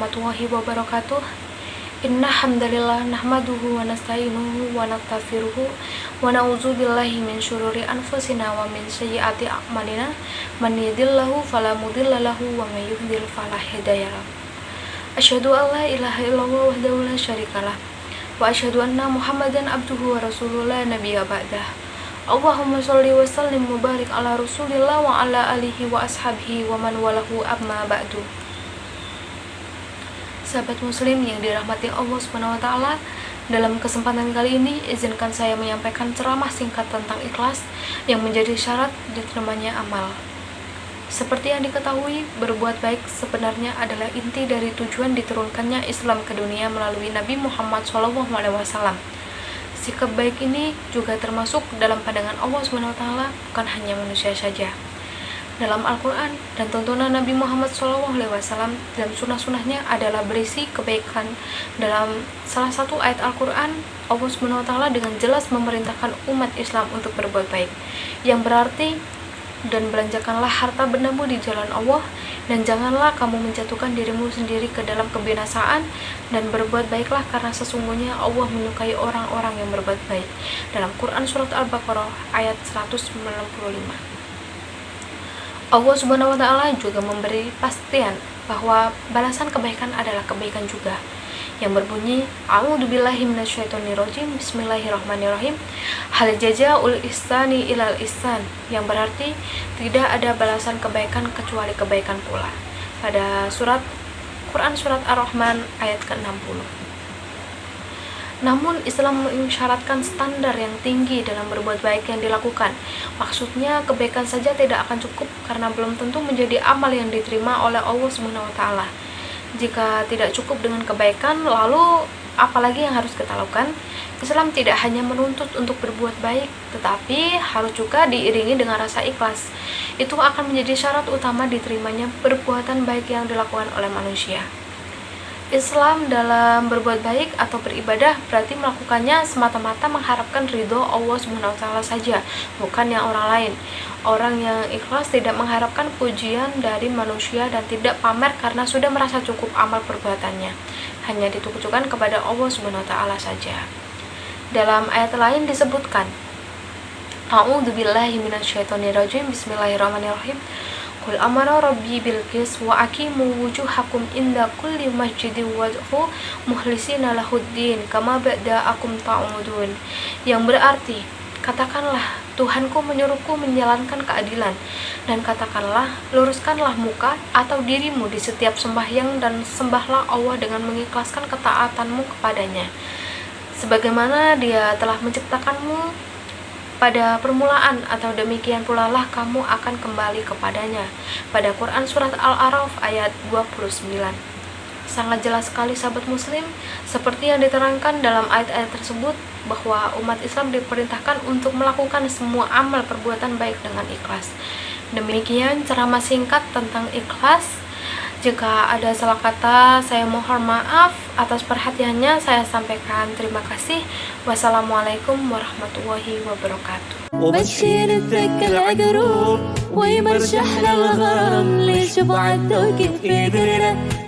warahmatullahi wabarakatuh. Inna hamdalillah nahmaduhu wa nasta'inuhu wa nastaghfiruhu wa na'udzubillahi min syururi anfusina wa min sayyiati a'malina. Man yahdihillahu fala mudilla lahu wa may yudlil fala hadiya lahu. Asyhadu an la ilaha illallah wahdahu la syarikalah wa asyhadu anna Muhammadan abduhu wa rasuluhu la nabiyya ba'dah. Allahumma sholli wa sallim wa barik ala Rasulillah wa ala alihi wa ashabihi wa man walahu amma ba'du. Sahabat muslim yang dirahmati Allah Subhanahu wa taala, dalam kesempatan kali ini izinkan saya menyampaikan ceramah singkat tentang ikhlas yang menjadi syarat diterimanya amal. Seperti yang diketahui, berbuat baik sebenarnya adalah inti dari tujuan diturunkannya Islam ke dunia melalui Nabi Muhammad SAW. Sikap baik ini juga termasuk dalam pandangan Allah SWT, bukan hanya manusia saja. Dalam Al-Quran dan tuntunan Nabi Muhammad SAW dan sunnah-sunnahnya adalah berisi kebaikan. Dalam salah satu ayat Al-Quran, Allah SWT dengan jelas memerintahkan umat Islam untuk berbuat baik, yang berarti, dan belanjakanlah harta bendamu di jalan Allah, dan janganlah kamu menjatuhkan dirimu sendiri ke dalam kebinasaan, dan berbuat baiklah karena sesungguhnya Allah menyukai orang-orang yang berbuat baik. Dalam Quran Surat Al-Baqarah ayat 195. Allah Subhanahu wa taala juga memberi pastian bahwa balasan kebaikan adalah kebaikan juga, yang berbunyi A'udzubillahi minasyaitonirrajim, Bismillahirrahmanirrahim, hal jazaa'ul ihsani ilal ihsan, yang berarti tidak ada balasan kebaikan kecuali kebaikan pula. Pada Quran Surat Ar-Rahman ayat ke-60. Namun Islam mensyaratkan standar yang tinggi dalam berbuat baik yang dilakukan. Maksudnya kebaikan saja tidak akan cukup karena belum tentu menjadi amal yang diterima oleh Allah Subhanahu wa taala. Jika tidak cukup dengan kebaikan, lalu apalagi yang harus kita lakukan? Islam tidak hanya menuntut untuk berbuat baik, tetapi harus juga diiringi dengan rasa ikhlas. Itu akan menjadi syarat utama diterimanya perbuatan baik yang dilakukan oleh manusia. Islam dalam berbuat baik atau beribadah berarti melakukannya semata-mata mengharapkan ridho Allah Subhanahu wa taala saja, bukan yang orang lain. Orang yang ikhlas tidak mengharapkan pujian dari manusia dan tidak pamer karena sudah merasa cukup amal perbuatannya. Hanya ditujukan kepada Allah Subhanahu wa taala saja. Dalam ayat lain disebutkan, A'udzubillahi minasyaitonirrajim, Bismillahirrahmanirrahim. Qul amara rabbi bil qis wa aqimu wujuhakum inda kulli masjidin wad'u mukhlisina lahuddin kama bada'akum ta'udun. Yang berarti, katakanlah, Tuhanku menyuruhku menjalankan keadilan, dan katakanlah, luruskanlah muka atau dirimu di setiap sembahyang dan sembahlah Allah dengan mengikhlaskan ketaatanmu kepadanya, sebagaimana Dia telah menciptakanmu pada permulaan, atau demikian pula lah kamu akan kembali kepadanya. Pada Quran Surat Al-A'raf ayat 29. Sangat jelas sekali sahabat muslim, seperti yang diterangkan dalam ayat-ayat tersebut, bahwa umat Islam diperintahkan untuk melakukan semua amal perbuatan baik dengan ikhlas. Demikian ceramah singkat tentang ikhlas. Jika ada salah kata, saya mohon maaf. Atas perhatiannya saya sampaikan terima kasih. Wassalamualaikum warahmatullahi wabarakatuh. وبشر الذك العقروب ويمرشح للغرام ليش بعد توقف في درنا